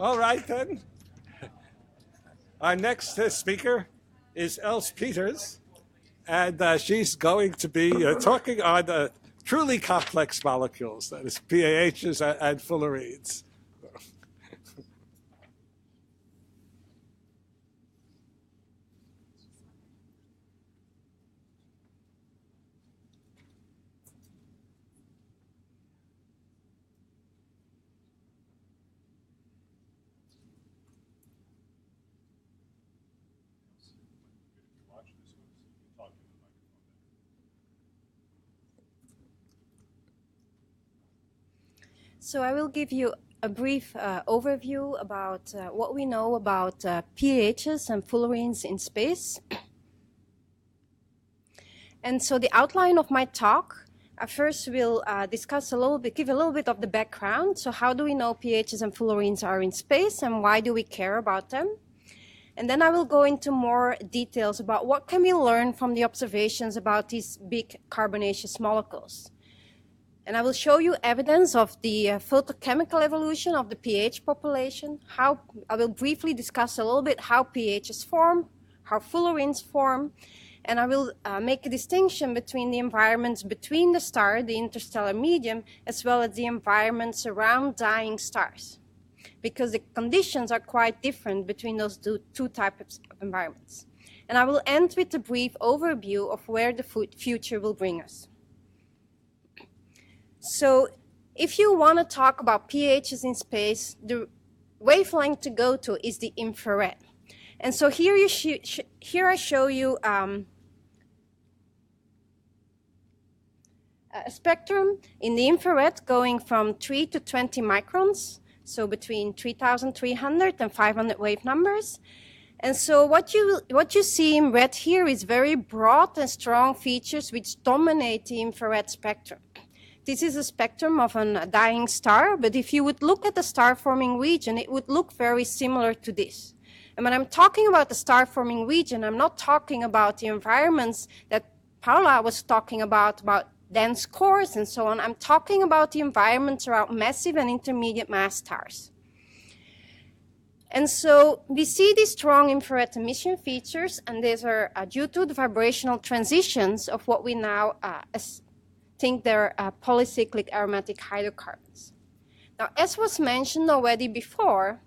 All right, then. Our next speaker is Else Peters, and she's going to be talking on truly complex molecules, that is PAHs and fullerenes. So I will give you a brief overview about what we know about PAHs and fullerenes in space. And so the outline of my talk, first we'll discuss a little bit, give a little bit of the background. So how do we know PAHs and fullerenes are in space, and why do we care about them? And then I will go into more details about what can we learn from the observations about these big carbonaceous molecules. And I will show you evidence of the photochemical evolution of the pH population. I will briefly discuss a little bit how pHs form, how fullerenes form, and I will make a distinction between the environments between the star, the interstellar medium, as well as the environments around dying stars, because the conditions are quite different between those two types of environments. And I will end with a brief overview of where the future will bring us. So if you want to talk about PAHs in space, the wavelength to go to is the infrared. And so here, here I show you a spectrum in the infrared going from 3 to 20 microns, so between 3,300 and 500 wave numbers. And so what you see in red here is very broad and strong features which dominate the infrared spectrum. This is a spectrum of a dying star, but if you would look at the star-forming region, it would look very similar to this. And when I'm talking about the star-forming region, I'm not talking about the environments that Paula was talking about dense cores and so on. I'm talking about the environments around massive and intermediate mass stars. And so we see these strong infrared emission features, and these are due to the vibrational transitions of what we now think they're polycyclic aromatic hydrocarbons. Now, as was mentioned already before,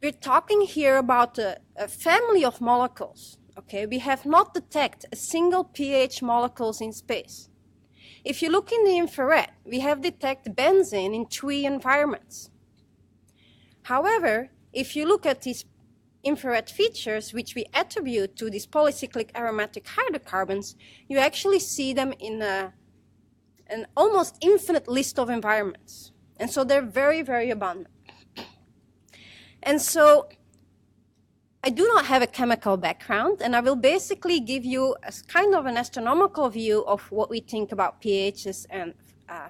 we're talking here about a family of molecules. Okay, we have not detected a single pH molecules in space. If you look in the infrared, we have detected benzene in 3 environments. However, if you look at these infrared features, which we attribute to these polycyclic aromatic hydrocarbons, you actually see them in an almost infinite list of environments. And so they're very, very abundant. And so I do not have a chemical background, and I will basically give you a kind of an astronomical view of what we think about pHs and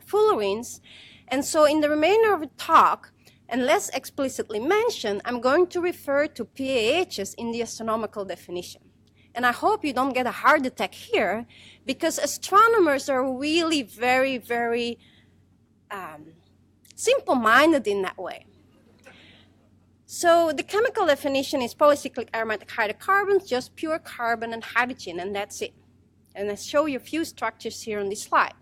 fullerenes. And so in the remainder of the talk, unless explicitly mentioned, I'm going to refer to PAHs in the astronomical definition. And I hope you don't get a heart attack here, because astronomers are really very, very simple-minded in that way. So the chemical definition is polycyclic aromatic hydrocarbons, just pure carbon and hydrogen, and that's it. And I show you a few structures here on this slide.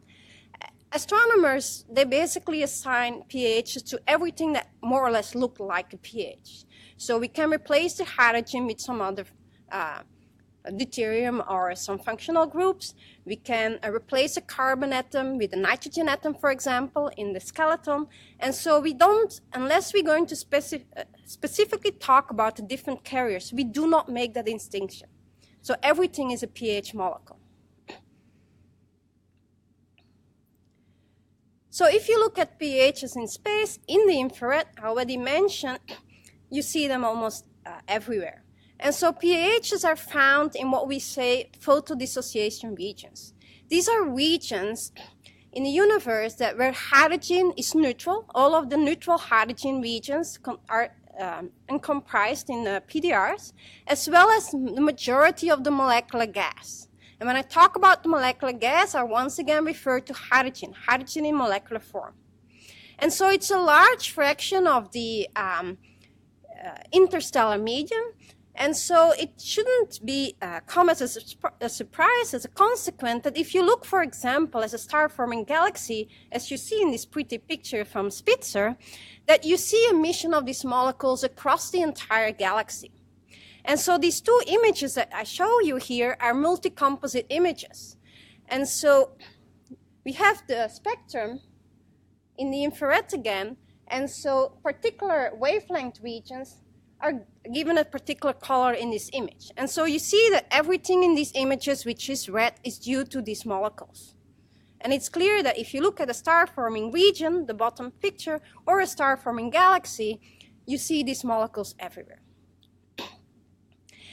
Astronomers, they basically assign pHs to everything that more or less look like a pH. So we can replace the hydrogen with some other deuterium or some functional groups. We can replace a carbon atom with a nitrogen atom, for example, in the skeleton. And so we don't, unless we're going to specifically talk about the different carriers, we do not make that distinction. So everything is a pH molecule. So if you look at pHs in space, in the infrared, I already mentioned, you see them almost everywhere. And so PAHs are found in what we say photodissociation regions. These are regions in the universe where hydrogen is neutral. All of the neutral hydrogen regions are comprised in PDRs, as well as the majority of the molecular gas. And when I talk about the molecular gas, I once again refer to hydrogen in molecular form. And so it's a large fraction of the interstellar medium. And so it shouldn't be come as a surprise, as a consequence, that if you look, for example, as a star-forming galaxy, as you see in this pretty picture from Spitzer, that you see emission of these molecules across the entire galaxy. And so these two images that I show you here are multi-composite images. And so we have the spectrum in the infrared again, and so particular wavelength regions are given a particular color in this image. And so you see that everything in these images which is red is due to these molecules. And it's clear that if you look at a star-forming region, the bottom picture, or a star-forming galaxy, you see these molecules everywhere.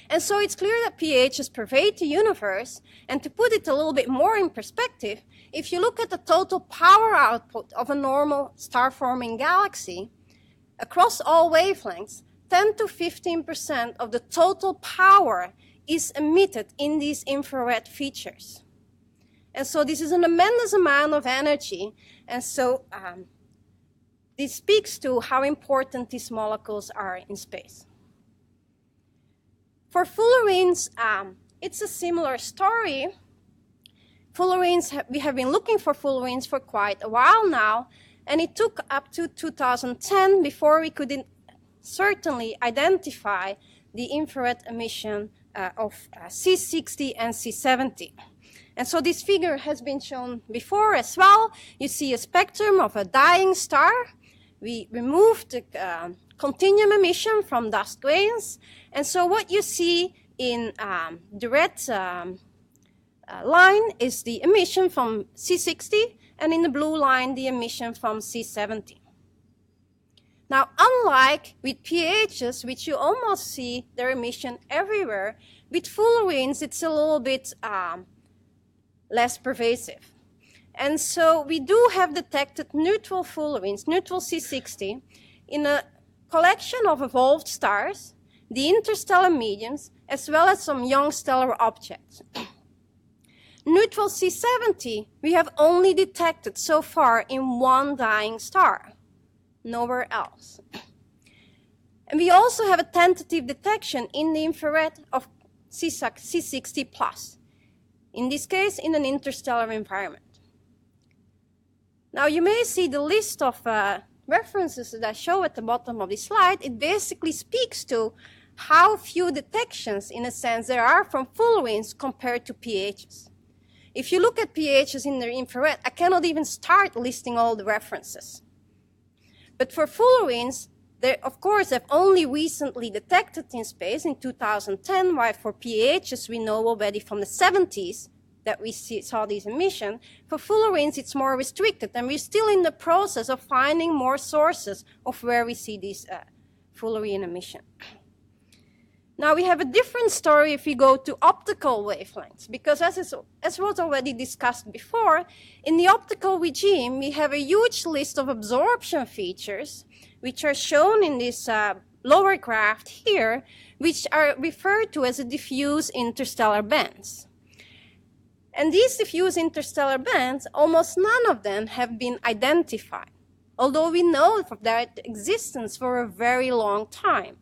And so it's clear that PAHs pervade the universe, and to put it a little bit more in perspective, if you look at the total power output of a normal star-forming galaxy, across all wavelengths, 10 to 15% of the total power is emitted in these infrared features. And so this is an immense amount of energy, and so this speaks to how important these molecules are in space. For fullerenes, it's a similar story. Fullerenes, we have been looking for fullerenes for quite a while now, and it took up to 2010 before we could certainly identify the infrared emission of C60 and C70. And so this figure has been shown before as well. You see a spectrum of a dying star. We removed the continuum emission from dust grains. And so what you see in the red line is the emission from C60, and in the blue line, the emission from C70. Now, unlike with PAHs, which you almost see their emission everywhere, with fullerenes, it's a little bit less pervasive. And so we do have detected neutral fullerenes, neutral C60, in a collection of evolved stars, the interstellar mediums, as well as some young stellar objects. Neutral C70, we have only detected so far in one dying star, nowhere else. And we also have a tentative detection in the infrared of C60 plus, in this case in an interstellar environment. Now you may see the list of references that I show at the bottom of the slide. It basically speaks to how few detections, in a sense, there are from fullerenes compared to PAHs. If you look at PAHs in the infrared, I cannot even start listing all the references. But for fullerenes, they, of course, have only recently detected in space in 2010, while for PAHs we know already from the 70s that we saw these emissions. For fullerenes, it's more restricted, and we're still in the process of finding more sources of where we see these fullerene emission. Now, we have a different story if we go to optical wavelengths, because as was already discussed before, in the optical regime, we have a huge list of absorption features, which are shown in this lower graph here, which are referred to as a diffuse interstellar bands. And these diffuse interstellar bands, almost none of them have been identified, although we know of their existence for a very long time.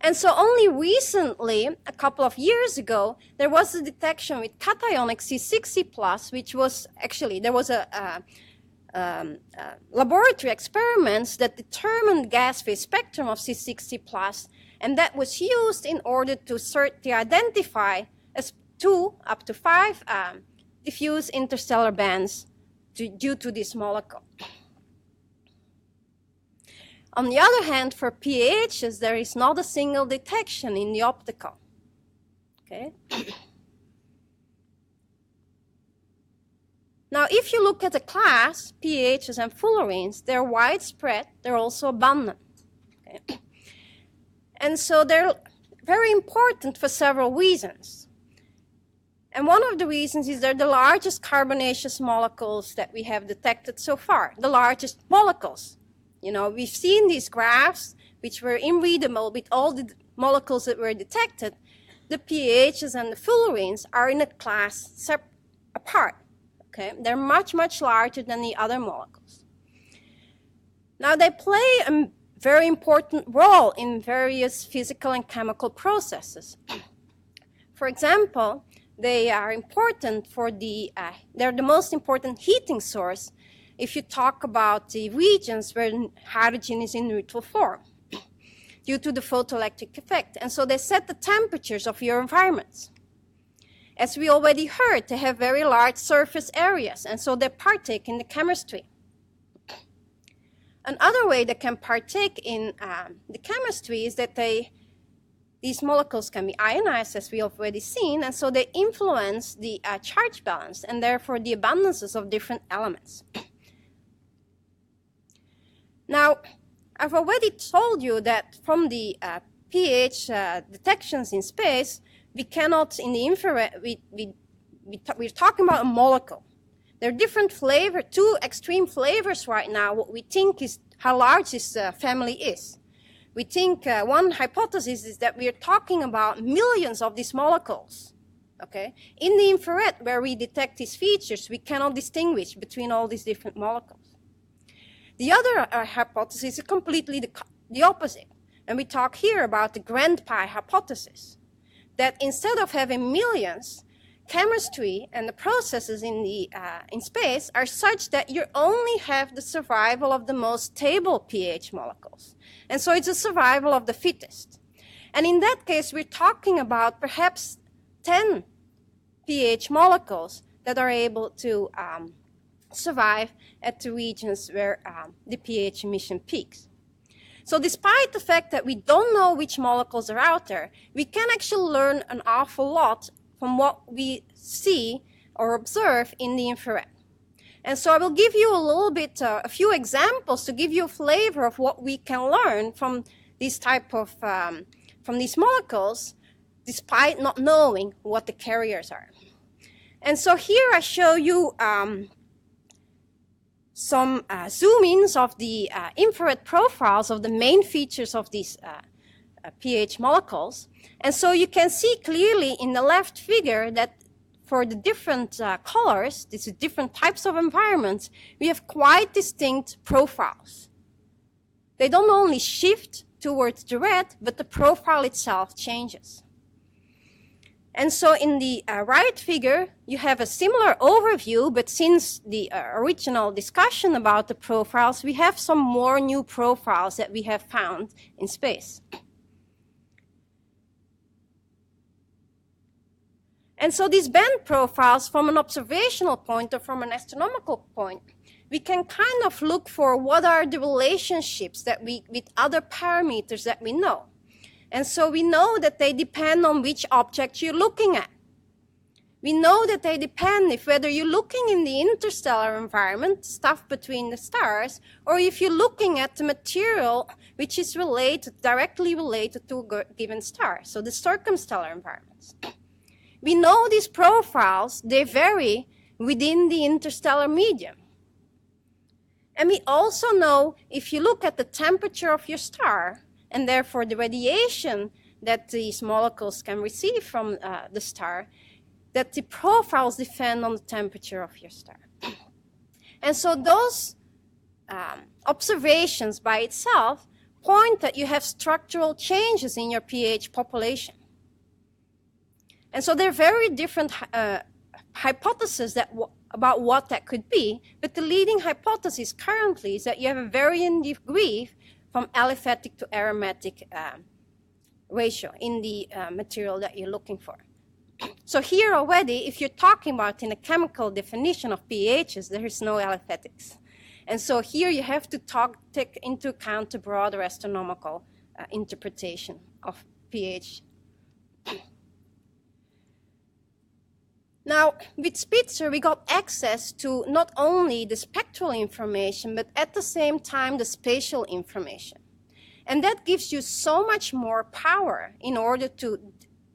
And so only recently, a couple of years ago, there was a detection with cationic C60+, which was actually, there was a laboratory experiments that determined gas phase spectrum of C60+, and that was used in order to identify as 2 up to 5 diffuse interstellar bands due to this molecule. On the other hand, for PAHs, there is not a single detection in the optical. Okay. Now, if you look at the class, PAHs and fullerenes, they're widespread, they're also abundant. Okay. And so they're very important for several reasons. And one of the reasons is they're the largest carbonaceous molecules that we have detected so far, the largest molecules. You know, we've seen these graphs, which were unreadable with all the molecules that were detected. The PAHs and the fullerenes are in a class apart, Okay? They're much, much larger than the other molecules. Now, they play a very important role in various physical and chemical processes. For example, they are important for they're the most important heating source if you talk about the regions where hydrogen is in neutral form due to the photoelectric effect. And so they set the temperatures of your environments. As we already heard, they have very large surface areas, and so they partake in the chemistry. Another way they can partake in the chemistry is that these molecules can be ionized, as we already seen, and so they influence the charge balance and therefore the abundances of different elements. Now, I've already told you that from the pH detections in space, we cannot, in the infrared, we're talking about a molecule. There are different flavors, two extreme flavors right now. What we think is how large this family is. We think one hypothesis is that we are talking about millions of these molecules. Okay? In the infrared, where we detect these features, we cannot distinguish between all these different molecules. The other hypothesis is completely the opposite. And we talk here about the grand pi hypothesis, that instead of having millions, chemistry and the processes in space are such that you only have the survival of the most stable pH molecules. And so it's a survival of the fittest. And in that case, we're talking about perhaps 10 pH molecules that are able to survive at the regions where the pH emission peaks. So despite the fact that we don't know which molecules are out there, we can actually learn an awful lot from what we see or observe in the infrared. And so I will give you a little bit, a few examples to give you a flavor of what we can learn from these type of, from these molecules, despite not knowing what the carriers are. And so here I show you some zoom-ins of the infrared profiles of the main features of these pH molecules. And so you can see clearly in the left figure that for the different colors, these different types of environments, we have quite distinct profiles. They don't only shift towards the red, but the profile itself changes. And so in the right figure, you have a similar overview, but since the original discussion about the profiles, we have some more new profiles that we have found in space. And so these band profiles, from an observational point or from an astronomical point, we can kind of look for what are the relationships that with other parameters that we know. And so we know that they depend on which object you're looking at. We know that they depend if whether you're looking in the interstellar environment, stuff between the stars, or if you're looking at the material which is directly related to a given star, so the circumstellar environments. We know these profiles, they vary within the interstellar medium. And we also know if you look at the temperature of your star, and therefore the radiation that these molecules can receive from the star, that the profiles depend on the temperature of your star. And so those observations by itself point that you have structural changes in your pH population. And so there are very different hypotheses about what that could be, but the leading hypothesis currently is that you have a varying degree from aliphatic to aromatic ratio in the material that you're looking for. So here already, if you're talking about in a chemical definition of pHs, there is no aliphatics. And so here you have to take into account the broader astronomical interpretation of pH. Now, with Spitzer, we got access to not only the spectral information, but at the same time, the spatial information. And that gives you so much more power in order to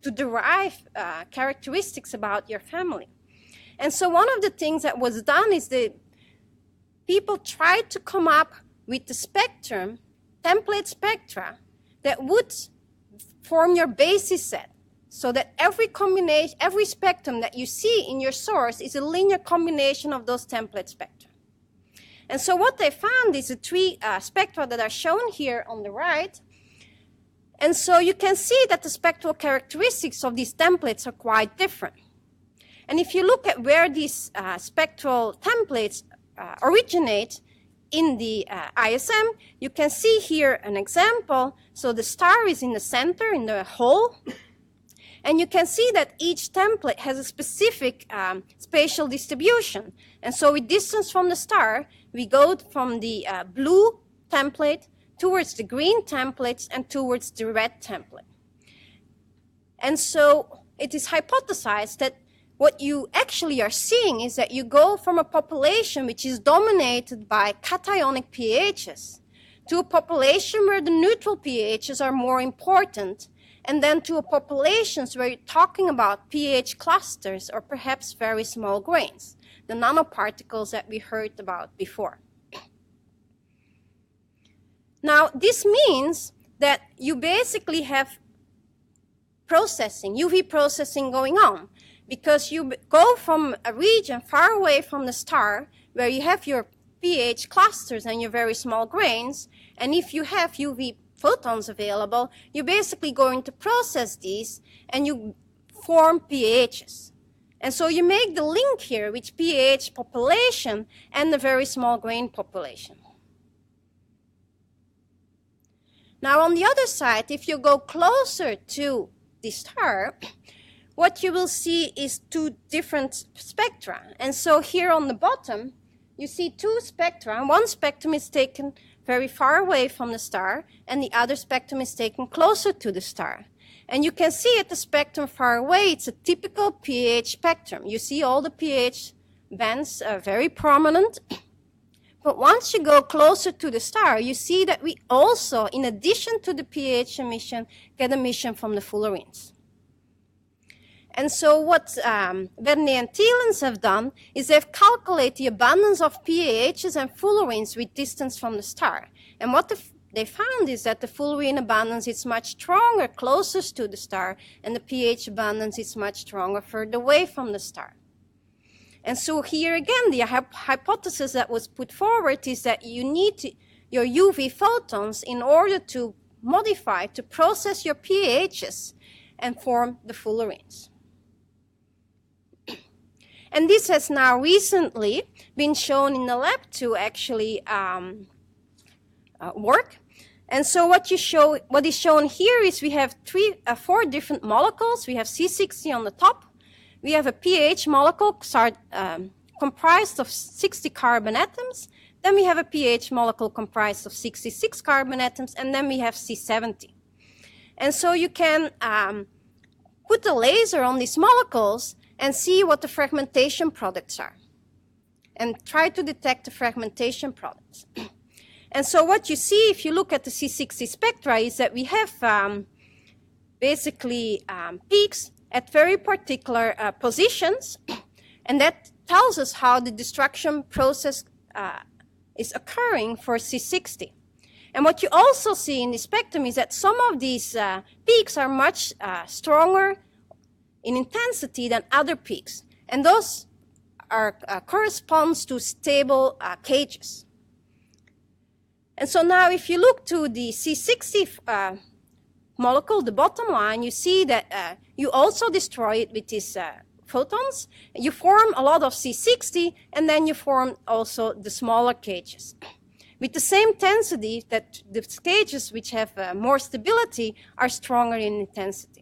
derive characteristics about your family. And so one of the things that was done is that people tried to come up with the spectrum, template spectra, that would form your basis set. so that every spectrum that you see in your source is a linear combination of those template spectra. And so what they found is the three spectra that are shown here on the right. And so you can see that the spectral characteristics of these templates are quite different. And if you look at where these spectral templates originate in the ISM, you can see here an example. So the star is in the center, in the hole. And you can see that each template has a specific spatial distribution. And so with distance from the star, we go from the blue template towards the green templates and towards the red template. And so it is hypothesized that what you actually are seeing is that you go from a population which is dominated by cationic pHs to a population where the neutral pHs are more important, and then to a populations where you're talking about pH clusters or perhaps very small grains, the nanoparticles that we heard about before. Now, this means that you basically have processing, UV processing going on, because you go from a region far away from the star where you have your pH clusters and your very small grains, and if you have UV photons available, you're basically going to process these and you form pHs. And so you make the link here with pH population and the very small grain population. Now on the other side, if you go closer to the star, what you will see is two different spectra. And so here on the bottom, you see two spectra. One spectrum is taken very far away from the star, and the other spectrum is taken closer to the star. And you can see at the spectrum far away, it's a typical pH spectrum. You see all the pH bands are very prominent. But once you go closer to the star, you see that we also, in addition to the pH emission, get emission from the Fullerenes. And so what Verne and Thielens have done is they've calculated the abundance of PAHs and Fullerenes with distance from the star. And what they found is that the Fullerene abundance is much stronger closest to the star, and the pH abundance is much stronger further away from the star. And so here again, the hypothesis that was put forward is that you need your UV photons in order to modify, to process your pHs and form the Fullerenes. And this has now recently been shown in the lab to actually work. And so what is shown here is we have four different molecules. We have C60 on the top. We have a pH molecule comprised of 60 carbon atoms. Then we have a pH molecule comprised of 66 carbon atoms. And then we have C70. And so you can put a laser on these molecules and see what the fragmentation products are, and try to detect the fragmentation products. And so what you see if you look at the C60 spectra is that we have basically peaks at very particular positions, and that tells us how the destruction process is occurring for C60. And what you also see in the spectrum is that some of these peaks are much stronger in intensity than other peaks. And those are corresponds to stable cages. And so now if you look to the C60 molecule, the bottom line, you see that you also destroy it with these photons. You form a lot of C60, and then you form also the smaller cages. With the same intensity that the cages which have more stability are stronger in intensity.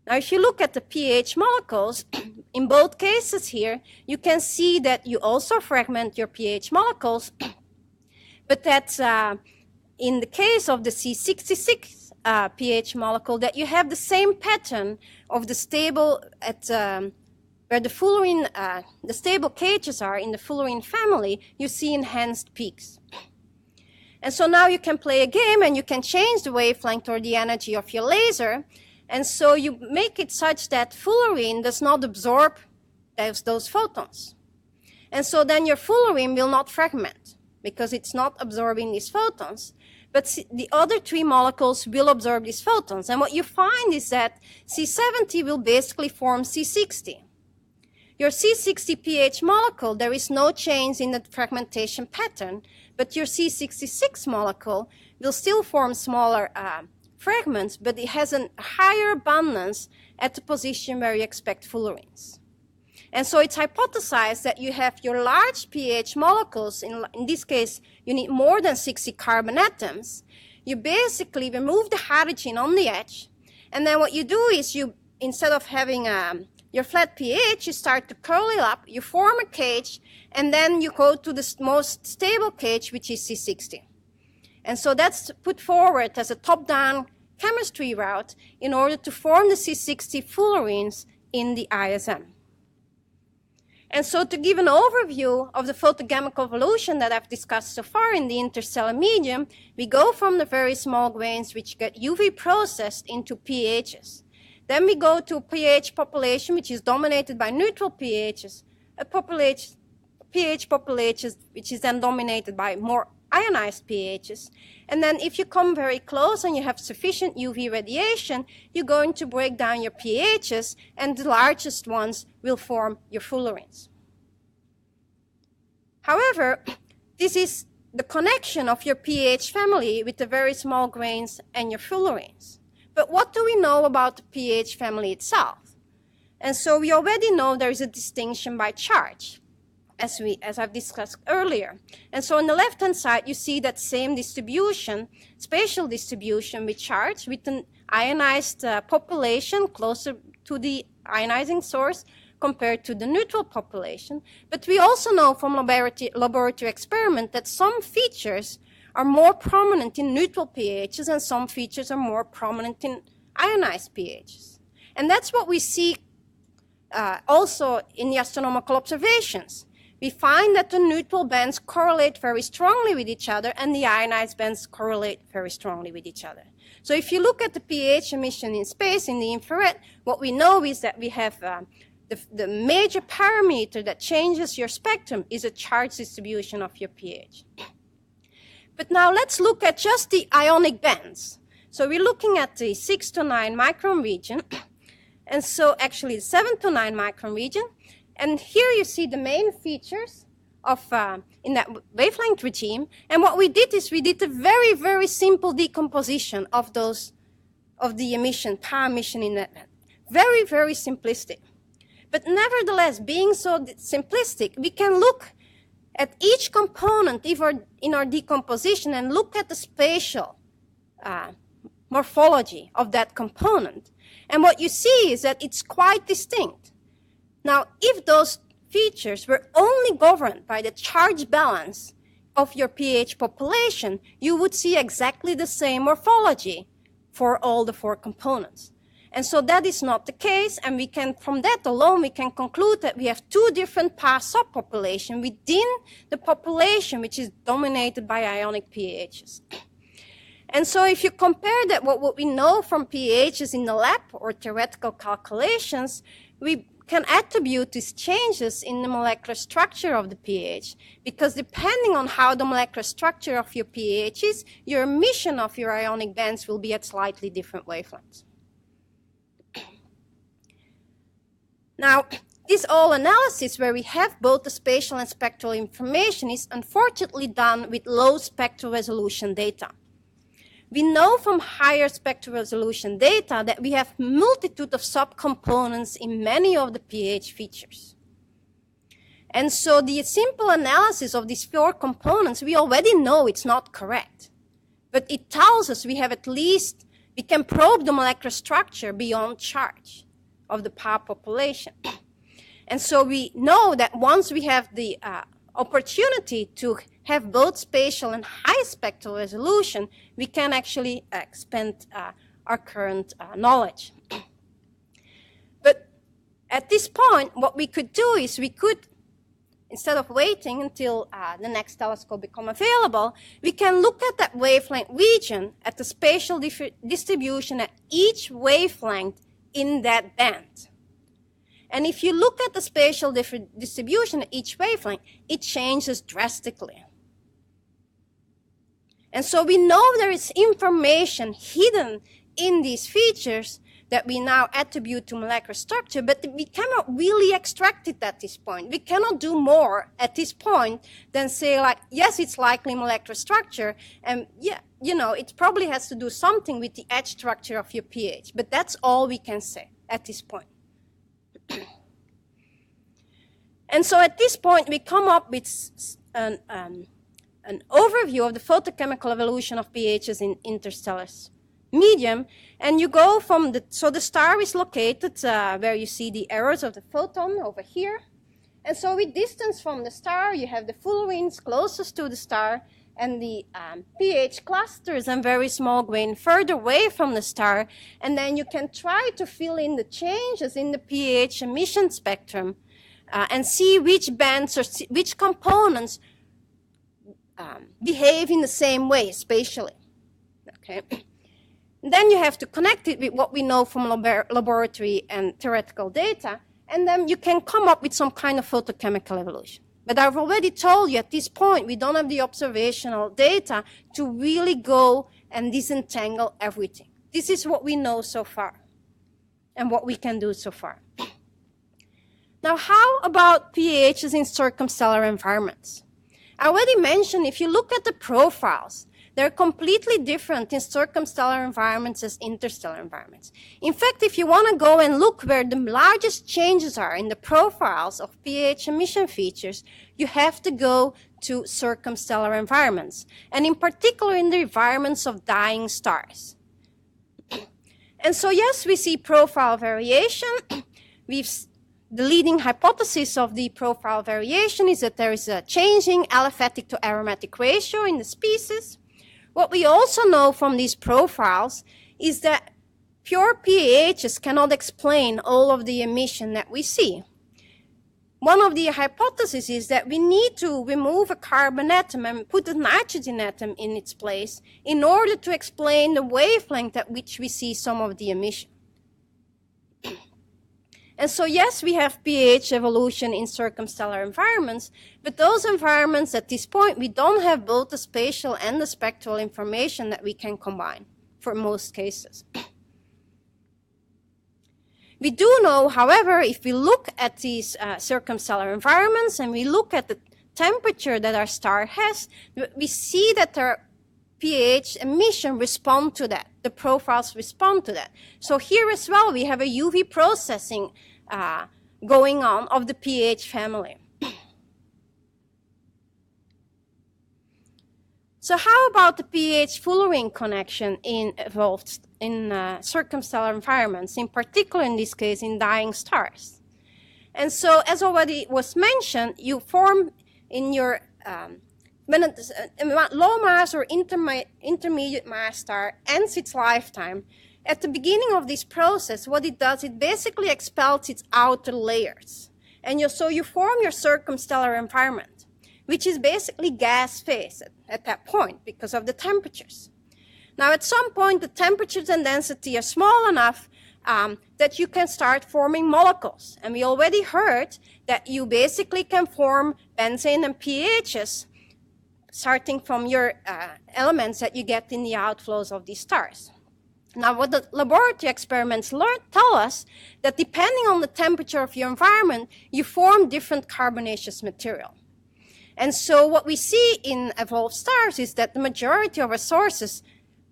Now, if you look at the pH molecules, in both cases here, you can see that you also fragment your pH molecules, but that's in the case of the C66 pH molecule, that you have the same pattern of the stable where the Fullerene, the stable cages are in the Fullerene family, you see enhanced peaks. And so now you can play a game and you can change the wavelength or the energy of your laser. And so you make it such that Fullerene does not absorb those photons. And so then your Fullerene will not fragment, because it's not absorbing these photons. But the other 3 molecules will absorb these photons. And what you find is that C70 will basically form C60. Your C60 pH molecule, there is no change in the fragmentation pattern, but your C66 molecule will still form smaller fragments, but it has a higher abundance at the position where you expect fullerenes. And so it's hypothesized that you have your large pH molecules, in this case, you need more than 60 carbon atoms. You basically remove the hydrogen on the edge, and then what you do is you, instead of having your flat pH, you start to curl it up, you form a cage, and then you go to the most stable cage, which is C60. And so that's put forward as a top-down chemistry route in order to form the C60 fullerenes in the ISM. And so to give an overview of the photochemical evolution that I've discussed so far in the interstellar medium, we go from the very small grains which get UV processed into pHs. Then we go to a pH population which is dominated by neutral pHs, a pH population which is then dominated by more ionized pHs. And then if you come very close and you have sufficient UV radiation, you're going to break down your pHs, and the largest ones will form your fullerenes. However, this is the connection of your pH family with the very small grains and your fullerenes. But what do we know about the pH family itself? And so we already know there is a distinction by charge, as I've discussed earlier. And so on the left-hand side, you see that same distribution, spatial distribution with charge, with an ionized population closer to the ionizing source compared to the neutral population. But we also know from laboratory experiment that some features are more prominent in neutral pHs and some features are more prominent in ionized pHs. And that's what we see also in the astronomical observations. We find that the neutral bands correlate very strongly with each other and the ionized bands correlate very strongly with each other. So if you look at the pH emission in space in the infrared, what we know is that we have the major parameter that changes your spectrum is a charge distribution of your pH. But now let's look at just the ionic bands. So we're looking at the 6 to 9 micron region, and so actually the 7 to 9 micron region. And here you see the main features of in that wavelength regime. And what we did is we did a very, very simple decomposition of the emission, power emission in that band. Very, very simplistic. But nevertheless, being so simplistic, we can look at each component in our decomposition and look at the spatial morphology of that component. And what you see is that it's quite distinct. Now, if those features were only governed by the charge balance of your pH population, you would see exactly the same morphology for all the 4 components. And so that is not the case, and from that alone, we can conclude that we have 2 different PAH subpopulations within the population which is dominated by ionic pHs. And so if you compare that what we know from pHs in the lab or theoretical calculations, we can attribute these changes in the molecular structure of the pH, because depending on how the molecular structure of your pH is, your emission of your ionic bands will be at slightly different wavelengths. Now, this all analysis where we have both the spatial and spectral information is unfortunately done with low spectral resolution data. We know from higher spectral resolution data that we have multitude of subcomponents in many of the pH features. And so the simple analysis of these 4 components, we already know it's not correct. But it tells us we can probe the molecular structure beyond charge of the PAH population. And so we know that once we have the opportunity to have both spatial and high spectral resolution, we can actually expand our current knowledge. But at this point, what we could do is we could, instead of waiting until the next telescope become available, we can look at that wavelength region at the spatial distribution at each wavelength in that band. And if you look at the spatial distribution at each wavelength, it changes drastically. And so we know there is information hidden in these features that we now attribute to molecular structure, but we cannot really extract it at this point. We cannot do more at this point than say, like, yes, it's likely molecular structure, and yeah, you know, it probably has to do something with the edge structure of your pH, but that's all we can say at this point. And so at this point, we come up with an overview of the photochemical evolution of pHs in interstellar medium, and you go from so the star is located where you see the arrows of the photon over here, and so with distance from the star, you have the Fullerenes closest to the star, and the pH clusters and very small grain further away from the star, and then you can try to fill in the changes in the pH emission spectrum and see which bands or which components behave in the same way spatially. Okay. Then you have to connect it with what we know from laboratory and theoretical data, and then you can come up with some kind of photochemical evolution. But I've already told you at this point, we don't have the observational data to really go and disentangle everything. This is what we know so far and what we can do so far. Now, how about pHs in circumstellar environments? I already mentioned, if you look at the profiles, they're completely different in circumstellar environments as interstellar environments. In fact, if you want to go and look where the largest changes are in the profiles of pH emission features, you have to go to circumstellar environments, and in particular in the environments of dying stars. And so yes, we see profile variation. The leading hypothesis of the profile variation is that there is a changing aliphatic to aromatic ratio in the species. What we also know from these profiles is that pure pHs cannot explain all of the emission that we see. One of the hypotheses is that we need to remove a carbon atom and put a nitrogen atom in its place in order to explain the wavelength at which we see some of the emission. And so yes, we have pH evolution in circumstellar environments, but those environments at this point, we don't have both the spatial and the spectral information that we can combine for most cases. We do know, however, if we look at these circumstellar environments and we look at the temperature that our star has, we see that their pH emission respond to that. The profiles respond to that. So here as well, we have a UV processing going on of the pH family. So how about the pH Fullerene connection involved in circumstellar environments, in particular in this case in dying stars? And so as already was mentioned, you form in your when a low mass or intermediate mass star ends its lifetime, at the beginning of this process, what it does, it basically expels its outer layers. And so you form your circumstellar environment, which is basically gas phase at that point because of the temperatures. Now, at some point, the temperatures and density are small enough that you can start forming molecules. And we already heard that you basically can form benzene and pHs starting from your elements that you get in the outflows of these stars. Now, what the laboratory experiments tell us that depending on the temperature of your environment, you form different carbonaceous material. And so what we see in evolved stars is that the majority of our sources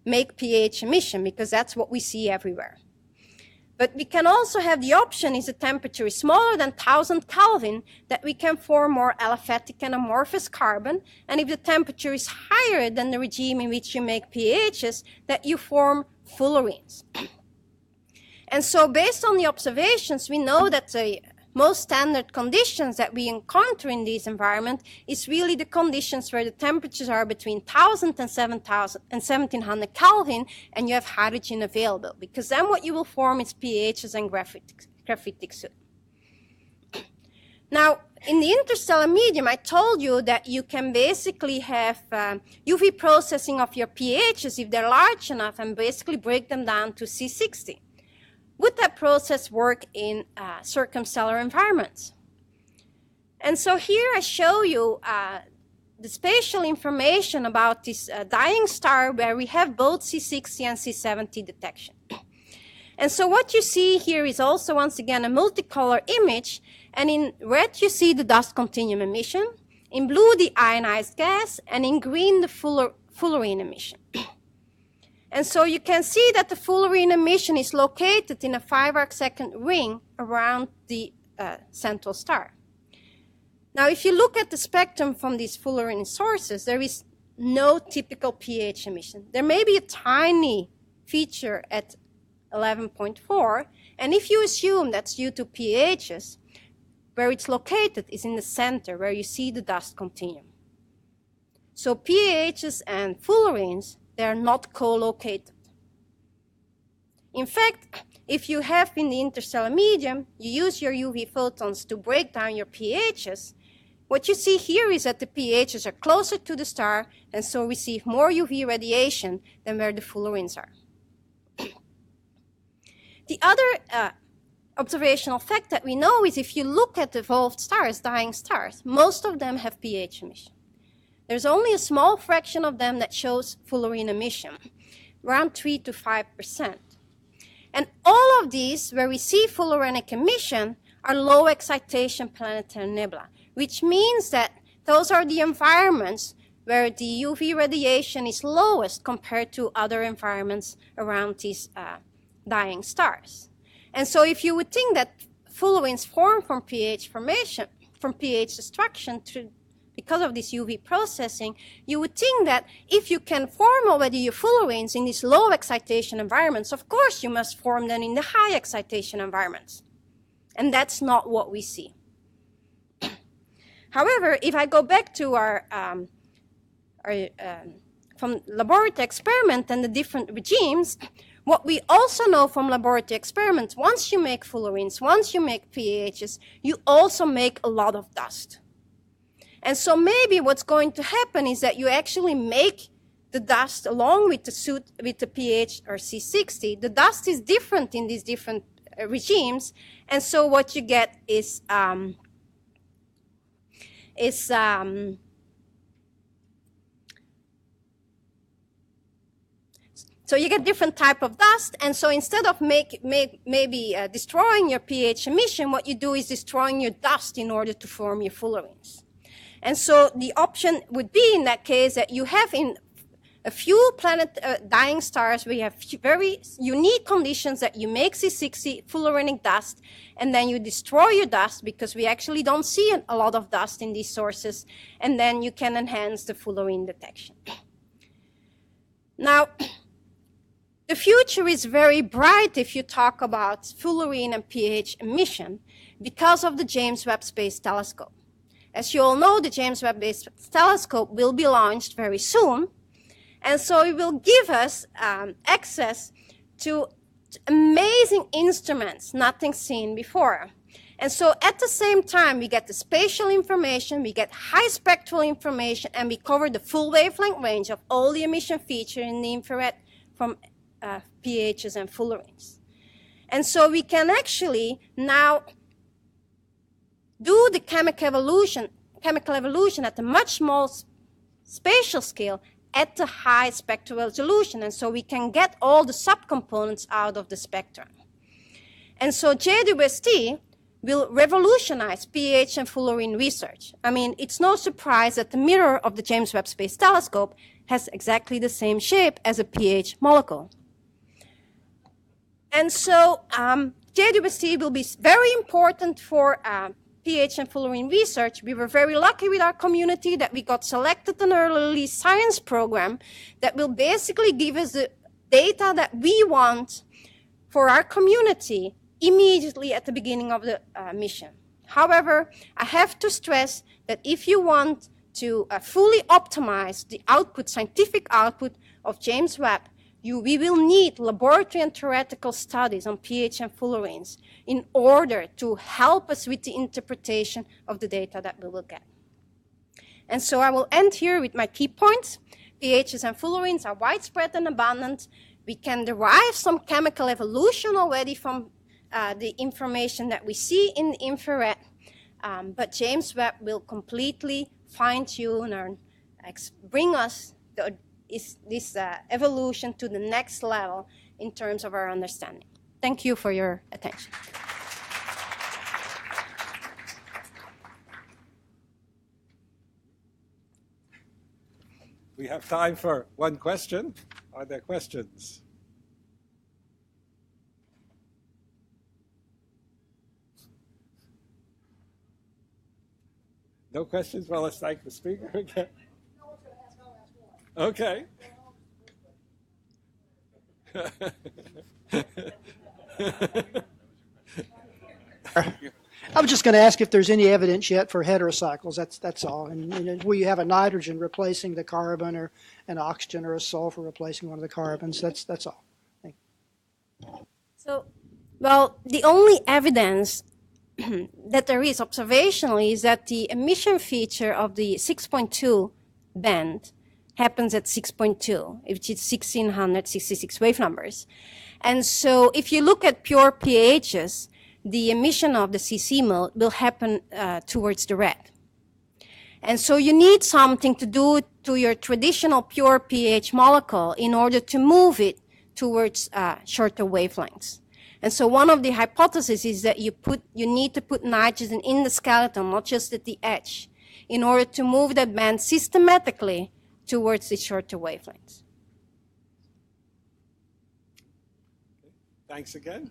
make pH emission because that's what we see everywhere. But we can also have the option, if the temperature is smaller than 1000 Kelvin, that we can form more aliphatic and amorphous carbon. And if the temperature is higher than the regime in which you make pHs, that you form Fullerenes. And so based on the observations, we know that the most standard conditions that we encounter in these environments is really the conditions where the temperatures are between 1000 and 7000 and 1700 Kelvin, and you have hydrogen available, because then what you will form is pHs and graphitic soot. Now, in the interstellar medium, I told you that you can basically have UV processing of your pHs if they're large enough and basically break them down to C60. Would that process work in circumstellar environments? And so here I show you the spatial information about this dying star where we have both C60 and C70 detection. And so what you see here is also, once again, a multicolor image. And in red, you see the dust continuum emission. In blue, the ionized gas. And in green, the Fullerene emission. And so you can see that the Fullerene emission is located in a 5 arc-second ring around the central star. Now, if you look at the spectrum from these Fullerene sources, there is no typical pH emission. There may be a tiny feature at 11.4, and if you assume that's due to pHs, where it's located is in the center, where you see the dust continuum. So PAHs and Fullerenes, they are not co-located. In fact, if you have in the interstellar medium, you use your UV photons to break down your pHs, what you see here is that the pHs are closer to the star and so receive more UV radiation than where the Fullerenes are. The other observational fact that we know is if you look at evolved stars, dying stars, most of them have pH emission. There's only a small fraction of them that shows Fullerene emission, around 3 to 5%. And all of these, where we see Fullerenic emission, are low excitation planetary nebula, which means that those are the environments where the UV radiation is lowest compared to other environments around these dying stars. And so if you would think that Fullerenes form from pH formation, from pH destruction because of this UV processing, you would think that if you can form already your Fullerenes in these low excitation environments, of course you must form them in the high excitation environments. And that's not what we see. However, if I go back to our from laboratory experiment and the different regimes, what we also know from laboratory experiments, once you make Fullerenes, once you make PAHs, you also make a lot of dust. And so maybe what's going to happen is that you actually make the dust along with the pH or C60. The dust is different in these different regimes, and so what you get is so you get different type of dust, and so instead of maybe destroying your pH emission, what you do is destroying your dust in order to form your Fullerenes. And so the option would be in that case that you have in a few dying stars where you have very unique conditions that you make C60 Fullerenic dust, and then you destroy your dust because we actually don't see a lot of dust in these sources, and then you can enhance the Fullerene detection. Now, the future is very bright if you talk about Fullerene and pH emission because of the James Webb Space Telescope. As you all know, the James Webb Space Telescope will be launched very soon, and so it will give us access to amazing instruments, nothing seen before. And so at the same time, we get the spatial information, we get high spectral information, and we cover the full wavelength range of all the emission features in the infrared from PAHs and Fullerenes. And so we can actually now do the chemical evolution at a much more spatial scale at the high spectral resolution. And so we can get all the subcomponents out of the spectrum. And so JWST will revolutionize pH and Fullerene research. I mean, it's no surprise that the mirror of the James Webb Space Telescope has exactly the same shape as a pH molecule. And so JWST will be very important for pH and Fullerene research. We were very lucky with our community that we got selected in an early science program that will basically give us the data that we want for our community immediately at the beginning of the mission. However, I have to stress that if you want to fully optimize the output, scientific output of James Webb, we will need laboratory and theoretical studies on pH and Fullerenes in order to help us with the interpretation of the data that we will get. And so I will end here with my key points. pHs and Fullerenes are widespread and abundant. We can derive some chemical evolution already from the information that we see in the infrared, but James Webb will completely fine-tune bring us this evolution to the next level in terms of our understanding. Thank you for your attention. We have time for one question. Are there questions? No questions? Well, let's thank the speaker again. Okay. I was just going to ask if there's any evidence yet for heterocycles. That's all. And where you have a nitrogen replacing the carbon, or an oxygen or a sulfur replacing one of the carbons. That's all. Thank you. So, well, the only evidence that there is observationally is that the emission feature of the 6.2 band happens at 6.2, which is 1666 wave numbers. And so if you look at pure PAHs, the emission of the CC mode will happen towards the red. And so you need something to do to your traditional pure pH molecule in order to move it towards shorter wavelengths. And so one of the hypotheses is that you need to put nitrogen in the skeleton, not just at the edge, in order to move that band systematically towards the shorter wavelengths. Thanks again.